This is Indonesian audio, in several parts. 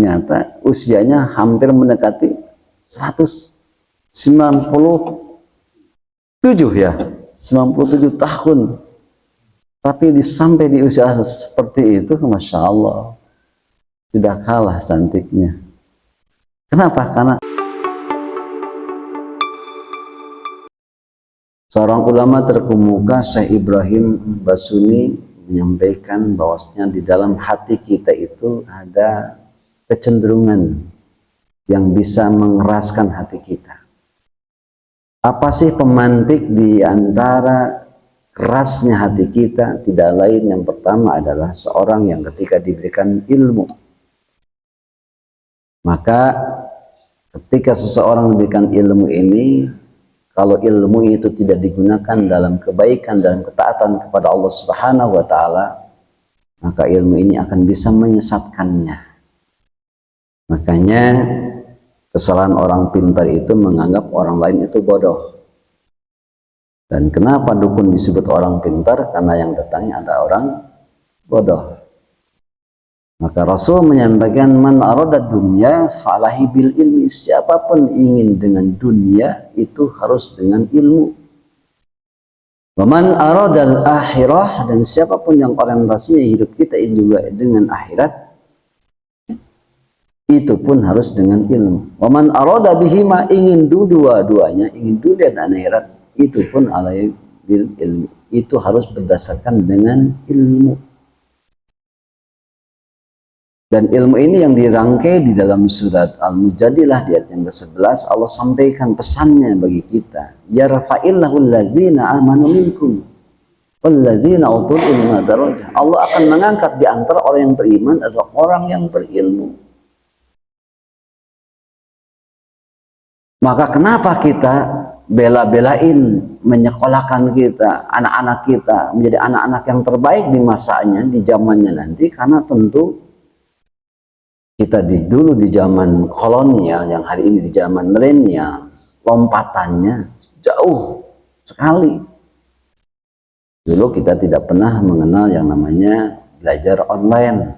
ternyata usianya hampir mendekati 197 ya, 97 tahun. Tapi sampai di usia seperti itu, Masya Allah, tidak kalah cantiknya. Kenapa? Karena seorang ulama terkemuka, Syekh Ibrahim Basuni, menyampaikan bahwasanya di dalam hati kita itu ada kecenderungan yang bisa mengeraskan hati kita. Apa sih pemantik di antara kerasnya hati kita? Tidak lain, yang pertama adalah seorang yang ketika diberikan ilmu, maka ketika seseorang diberikan ilmu ini, kalau ilmu itu tidak digunakan dalam kebaikan dan ketaatan kepada Allah Subhanahu wa Ta'ala, maka ilmu ini akan bisa menyesatkannya. Makanya kesalahan orang pintar itu menganggap orang lain itu bodoh. Dan kenapa dukun disebut orang pintar? Karena yang datangnya ada orang bodoh. Maka Rasul menyampaikan, man arada dunya falahi bil ilmi. Siapapun ingin dengan dunia itu harus dengan ilmu. Wa man aradal akhirah, dan siapapun yang orientasinya hidup kita juga dengan akhirat, itu pun harus dengan ilmu. Wa man arada bihima, ingin dua-duanya, ingin dunia dan akhirat, itu pun alai bil ilmi. Itu harus berdasarkan dengan ilmu. Dan ilmu ini yang dirangkai di dalam surat Al-Mujadilah di ayat yang ke-11, Allah sampaikan pesannya bagi kita. Yarfa'illahu allazina amanu minkum wallazina utul ilma darajah. Allah akan mengangkat di antara orang yang beriman adalah orang yang berilmu. Maka kenapa kita bela-belain menyekolahkan kita, anak-anak kita menjadi anak-anak yang terbaik di masanya, di zamannya nanti? Karena tentu kita dulu di zaman kolonial, yang hari ini di zaman milenial, lompatannya jauh sekali. Dulu kita tidak pernah mengenal yang namanya belajar online,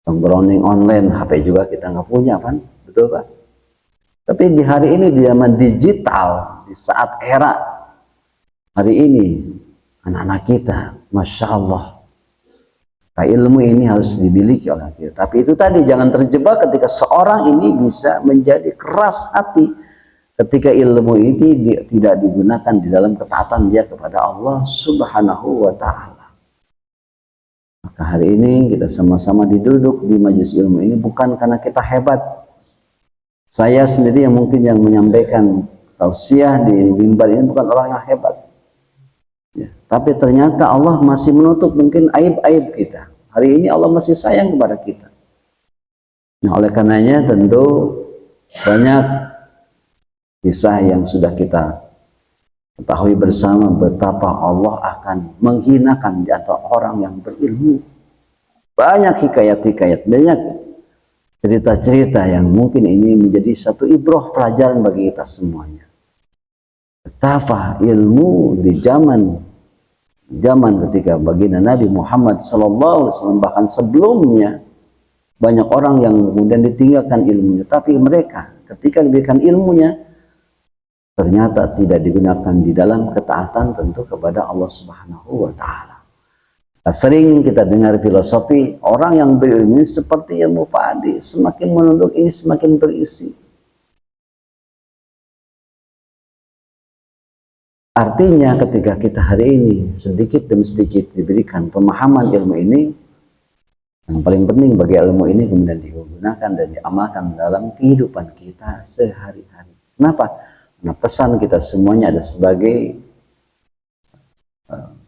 browsing online, HP juga kita nggak punya kan, betul Pak? Tapi di hari ini, di zaman digital, di saat era hari ini, anak-anak kita, Masya Allah, ilmu ini harus dimiliki oleh kita. Tapi itu tadi, jangan terjebak ketika seorang ini bisa menjadi keras hati ketika ilmu ini tidak digunakan di dalam ketaatan dia kepada Allah Subhanahu wa Ta'ala. Maka hari ini kita sama-sama diduduk di majelis ilmu ini bukan karena kita hebat. Saya sendiri yang mungkin yang menyampaikan tausiah di mimbar ini bukan orang yang hebat. Ya, tapi ternyata Allah masih menutup mungkin aib-aib kita. Hari ini Allah masih sayang kepada kita. Nah, oleh karenanya tentu banyak kisah yang sudah kita ketahui bersama betapa Allah akan menghinakan di antara orang yang berilmu. Banyak hikayat-hikayat, banyak cerita-cerita yang mungkin ini menjadi satu ibrah pelajaran bagi kita semuanya. Betapa ilmu di zaman ketika baginda Nabi Muhammad SAW, bahkan sebelumnya, banyak orang yang kemudian ditinggalkan ilmunya. Tapi mereka ketika diberikan ilmunya, ternyata tidak digunakan di dalam ketaatan tentu kepada Allah Subhanahu wa Ta'ala. Sering kita dengar filosofi, orang yang berilmu seperti ilmu padi, semakin menunduk ini semakin berisi. Artinya ketika kita hari ini sedikit demi sedikit diberikan pemahaman ilmu ini, yang paling penting bagi ilmu ini kemudian digunakan dan diamalkan dalam kehidupan kita sehari-hari. Kenapa? Karena pesan kita semuanya ada sebagai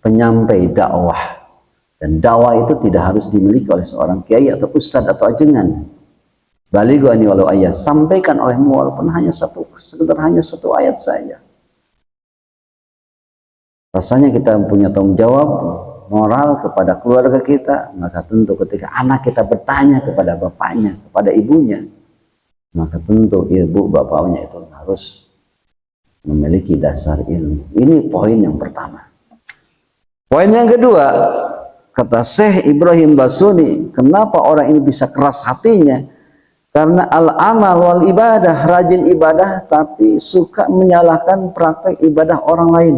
penyampai dakwah. Dan dakwah itu tidak harus dimiliki oleh seorang kiai atau ustadz atau ajengan. Balighu anni walau ayat, sampaikan olehmu walaupun hanya satu ayat saja. Rasanya kita punya tanggung jawab moral kepada keluarga kita. Maka tentu ketika anak kita bertanya kepada bapaknya, kepada ibunya, maka tentu ibu bapaknya itu harus memiliki dasar ilmu. Ini poin yang pertama. Poin yang kedua, kata Syekh Ibrahim Basuni, kenapa orang ini bisa keras hatinya? Karena al-amal wal ibadah, rajin ibadah tapi suka menyalahkan praktek ibadah orang lain.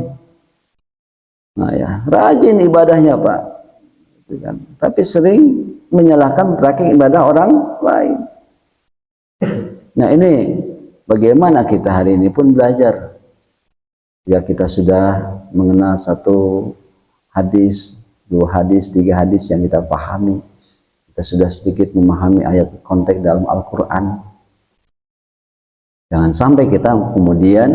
Nah ya, rajin ibadahnya Pak, tapi sering menyalahkan praktek ibadah orang lain. Nah ini bagaimana kita hari ini pun belajar. Jika kita sudah mengenal satu hadis, dua hadis, tiga hadis yang kita pahami, kita sudah sedikit memahami ayat konteks dalam Al-Quran. Jangan sampai kita kemudian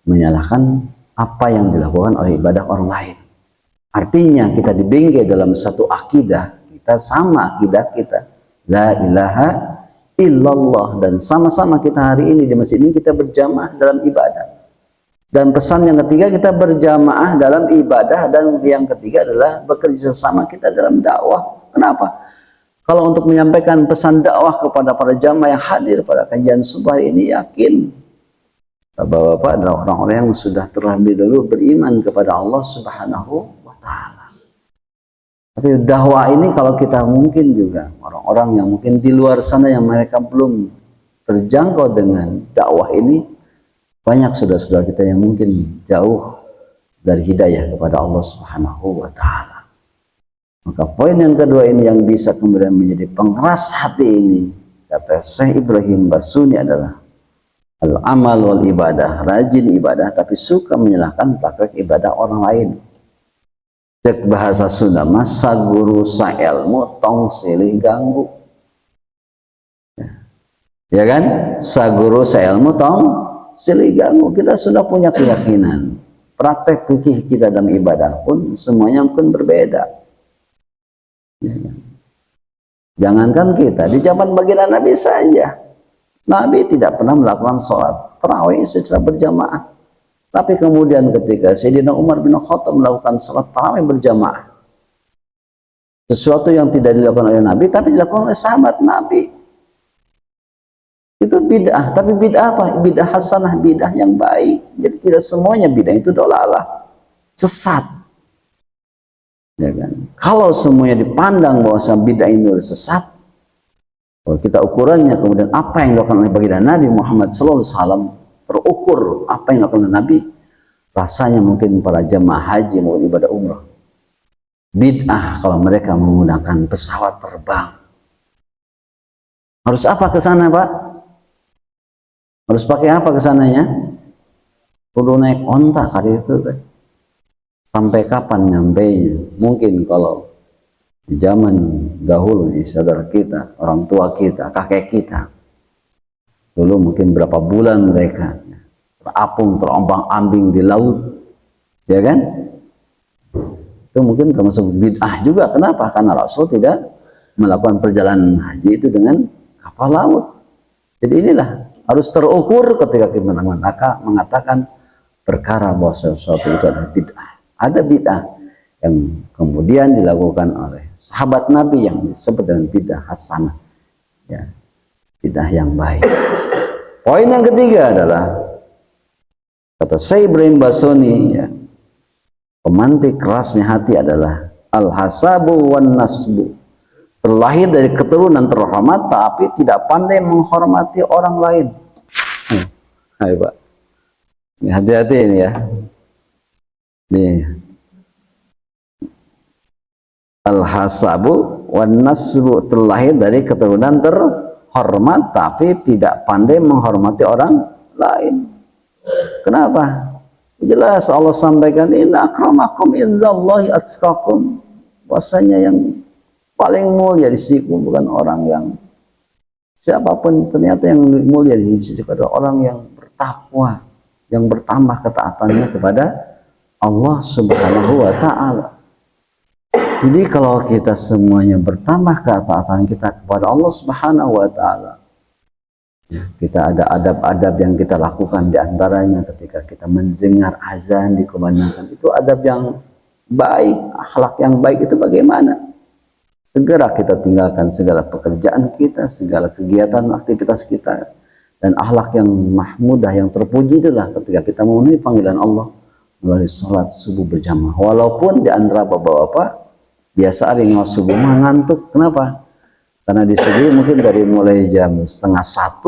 menyalahkan apa yang dilakukan oleh ibadah orang lain. Artinya kita dibingkai dalam satu akidah, kita sama akidah kita, la ilaha illallah, dan sama-sama kita hari ini di masjid ini kita berjamaah dalam ibadah. Dan pesan yang ketiga, kita berjamaah dalam ibadah, dan yang ketiga adalah bekerja sama kita dalam dakwah. Kenapa? Kalau untuk menyampaikan pesan dakwah kepada para jamaah yang hadir pada kajian subuh hari ini, yakin Bapak-bapak adalah orang-orang yang sudah terlebih dahulu beriman kepada Allah Subhanahu wa Ta'ala. Tapi dakwah ini kalau kita mungkin juga orang-orang yang mungkin di luar sana yang mereka belum terjangkau dengan dakwah ini, banyak saudara-saudara kita yang mungkin jauh dari hidayah kepada Allah Subhanahu wa Ta'ala. Maka poin yang kedua ini yang bisa kemudian menjadi pengeras hati ini, kata Syekh Ibrahim Basuni, adalah al-amal wal ibadah, rajin ibadah tapi suka menyalahkan praktek ibadah orang lain. Cek bahasa Sunda mas, saguru sailmu tong silih ganggu. Ya kan? Saguru sailmu tong silih ganggu. Kita sudah punya keyakinan praktek fikih kita dalam ibadah pun semuanya mungkin berbeda. Ya kan? Jangankan kita, di zaman baginda Nabi saja, Nabi tidak pernah melakukan sholat tarawih secara berjamaah. Tapi kemudian ketika Sayyidina Umar bin Khattab melakukan sholat tarawih berjamaah, sesuatu yang tidak dilakukan oleh Nabi tapi dilakukan oleh sahabat Nabi, itu bid'ah. Tapi bid'ah apa? Bid'ah hasanah, bid'ah yang baik. Jadi tidak semuanya bid'ah itu dolalah, sesat. Ya kan? Kalau semuanya dipandang bahwa bid'ah itu sesat, kalau kita ukurannya kemudian apa yang dilakukan oleh baginda Nabi Muhammad SAW, terukur apa yang dilakukan oleh Nabi, rasanya mungkin para jemaah haji mau ibadah umrah bid'ah kalau mereka menggunakan pesawat terbang. Harus apa ke sana Pak? Harus pakai apa ke sananya? Perlu naik onta kali itu. Sampai kapan nyampainya? Mungkin kalau di zaman dahulu, di saudara kita, orang tua kita, kakek kita, dulu mungkin berapa bulan mereka terapung, terombang-ambing di laut, ya kan? Itu mungkin termasuk bid'ah juga. Kenapa? Karena Rasul tidak melakukan perjalanan haji itu dengan kapal laut. Jadi inilah harus terukur ketika kita mengatakan perkara bahwa sesuatu itu adalah bid'ah. Ada bid'ah yang kemudian dilakukan oleh sahabat Nabi yang disebut dengan bid'ah hasanah, ya, bid'ah yang baik. Poin yang ketiga adalah kata Syekh Ibrahim Basuni, ya, pemantik kerasnya hati adalah al-hasabu wan nasbu, terlahir dari keturunan terhormat tapi tidak pandai menghormati orang lain. Hai Pak, hati-hati ini ya. Nih, al-hasabu wan nasbu, terlahir dari keturunan terhormat tapi tidak pandai menghormati orang lain. Kenapa? Jelas Allah sampaikan, inna akramakum indallahi atqakum, bahwasanya yang paling mulia di sisiku bukan orang yang siapapun, ternyata yang mulia di sisiku adalah orang yang bertakwa, yang bertambah ketaatannya kepada Allah Subhanahu wa Ta'ala. Jadi kalau kita semuanya bertambah ketaatan kita kepada Allah Subhanahu wa Ta'ala, kita ada adab-adab yang kita lakukan, diantaranya ketika kita mendengar azan dikumandangkan, itu adab yang baik, akhlak yang baik itu bagaimana? Segera kita tinggalkan segala pekerjaan kita, segala kegiatan aktivitas kita, dan akhlak yang mahmudah, yang terpuji itulah ketika kita memenuhi panggilan Allah melalui sholat subuh berjamaah. Walaupun di antara bapak-bapak biasa ada yang subuh mengantuk. Kenapa? Karena disuguhi mungkin dari mulai jam setengah 1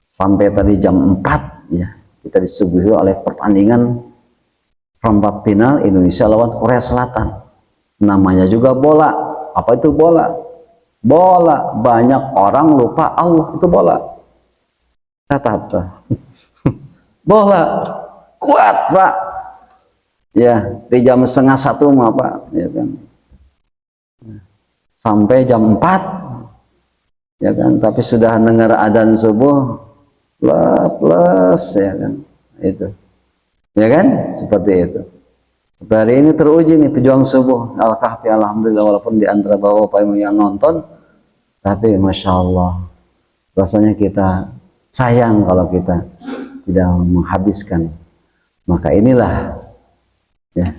sampai tadi jam 4 ya, kita disuguhi oleh pertandingan perempat final Indonesia lawan Korea Selatan. Namanya juga bola. Apa itu bola? Bola. Banyak orang lupa Allah itu bola. Kata bola kuat Pak. Ya, di jam setengah 1 mah Pak, ya kan. Sampai jam 4, ya kan. Tapi sudah dengar adzan subuh, plus, ya kan. Itu, ya kan, seperti itu. Hari ini teruji nih pejuang subuh Al-Kahfi, alhamdulillah, walaupun di antara bapak yang nonton, tapi masya Allah, rasanya kita sayang kalau kita tidak menghabiskan. Maka inilah ya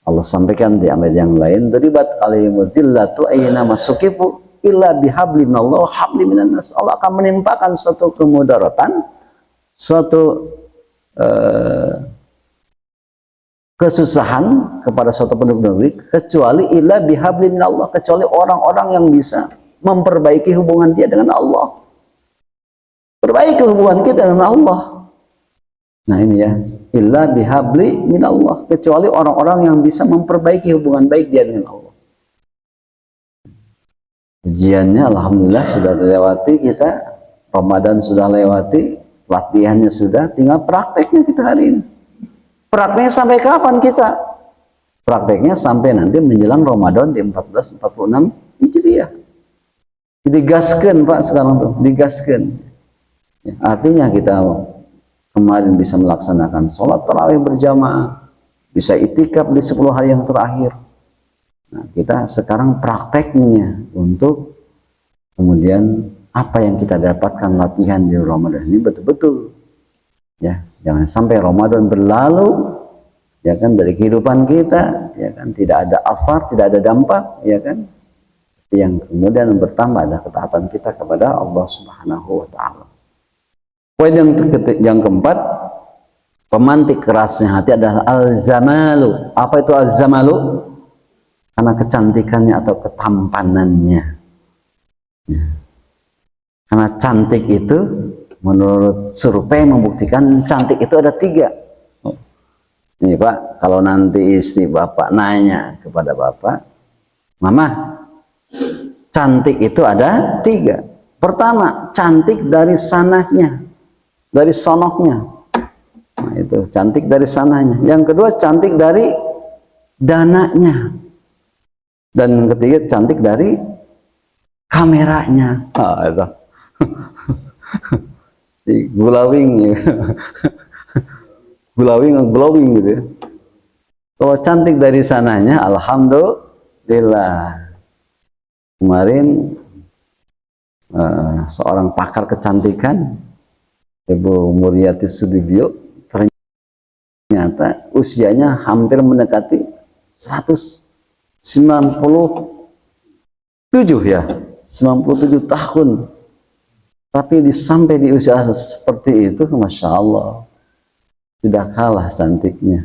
Allah sampaikan di ayat yang lain, daribat alaihimul dhillatu ayyana masukifu illa bihabli minallah habli minan nas. Allah akan menimpakan suatu kemudaratan, suatu kesusahan kepada suatu penduduk negeri, kecuali illa bihabli minallah, kecuali orang-orang yang bisa memperbaiki hubungan dia dengan Allah, perbaiki hubungan kita dengan Allah. Nah ini ya, illa bihabli minallah, kecuali orang-orang yang bisa memperbaiki hubungan baik dia dengan Allah. Ujiannya alhamdulillah sudah terlewati kita, Ramadan sudah lewati, latihannya sudah, tinggal prakteknya kita hari ini. Prakteknya sampai kapan kita? Prakteknya sampai nanti menjelang Ramadan di 1446 Hijriah. Digaskan Pak sekarang tuh, digaskan. Ya, artinya kita kemarin bisa melaksanakan sholat tarawih berjamaah, bisa itikaf di 10 hari yang terakhir. Nah, kita sekarang prakteknya untuk kemudian apa yang kita dapatkan latihan di Ramadan ini betul-betul, ya, jangan sampai Ramadan berlalu, ya kan, dari kehidupan kita, ya kan, tidak ada asar, tidak ada dampak, ya kan, yang kemudian bertambah adalah ketaatan kita kepada Allah Subhanahu wa Ta'ala. Poin yang keempat, pemantik kerasnya hati adalah al-zamalu. Apa itu al-zamalu? Karena kecantikannya atau ketampanannya. Ya. Karena cantik itu, menurut survei membuktikan cantik itu ada 3. Ini Pak, kalau nanti istri Bapak nanya kepada Bapak, Mama, cantik itu ada 3. Pertama, cantik dari sananya, dari sonohnya. Nah, itu cantik dari sananya. Yang kedua, cantik dari dananya. Dan yang ketiga, cantik dari kameranya. Ah, itu. Glowing ya. glowing gitu ya. Kalau cantik dari sananya, alhamdulillah. Kemarin seorang pakar kecantikan, Ibu Muriati Sudibyo, ternyata usianya hampir mendekati 197 ya, 97 tahun. Tapi sampai di usia seperti itu, Masya Allah, tidak kalah cantiknya.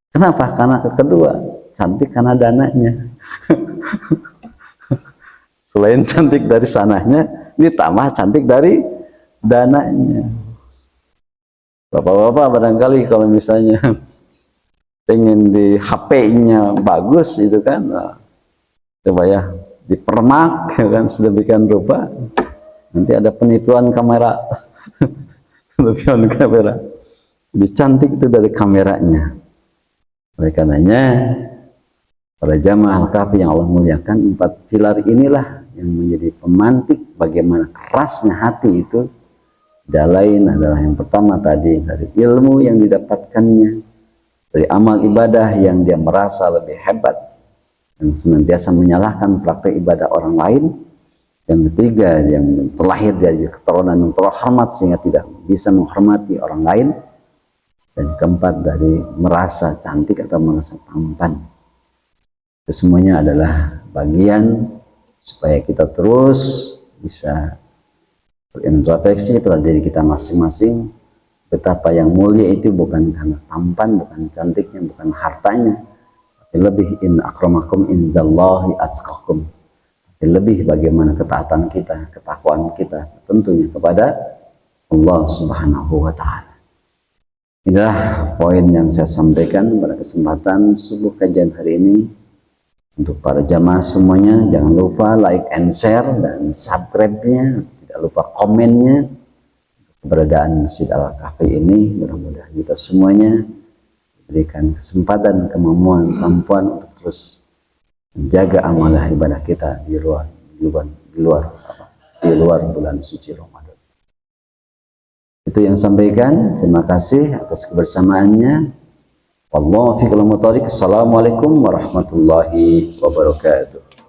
Kenapa? Karena kedua, cantik karena dananya. Selain cantik dari sananya, ditambah cantik dari dananya. Bapak-bapak barangkali kalau misalnya pengen di HP-nya bagus itu kan, nah, coba ya dipermak ya kan, sedemikian rupa nanti ada penipuan kamera. Penipuan kamera. Jadi cantik itu dari kameranya. Oleh karenanya para jamaah Al-Kahfi yang Allah muliakan, 4 pilar inilah yang menjadi pemantik bagaimana kerasnya hati itu. Lain adalah yang pertama tadi, dari ilmu yang didapatkannya, dari amal ibadah yang dia merasa lebih hebat dan senantiasa menyalahkan praktek ibadah orang lain. Yang ketiga, yang terlahir dari keturunan yang terhormat sehingga tidak bisa menghormati orang lain. Dan keempat, dari merasa cantik atau merasa tampan. Itu semuanya adalah bagian supaya kita terus bisa berintrospeksi pada diri kita masing-masing, betapa yang mulia itu bukan karena tampan, bukan cantiknya, bukan hartanya, tapi lebih in akramakum indallahi atqakum. lebih bagaimana ketaatan kita, ketakwaan kita tentunya kepada Allah Subhanahu wa taala. Inilah poin yang saya sampaikan pada kesempatan subuh kajian hari ini. Untuk para jamaah semuanya, jangan lupa like and share dan subscribe-nya, tidak lupa komennya. Keberadaan Masjid Al-Kahfi ini mudah-mudahan kita semuanya diberikan kesempatan, kemampuan untuk terus menjaga amalah ibadah kita di luar bulan suci Ramadan. Itu yang sampaikan. Terima kasih atas kebersamaannya. Wallahu fiqh al-mutariq. Assalamualaikum warahmatullahi wabarakatuh.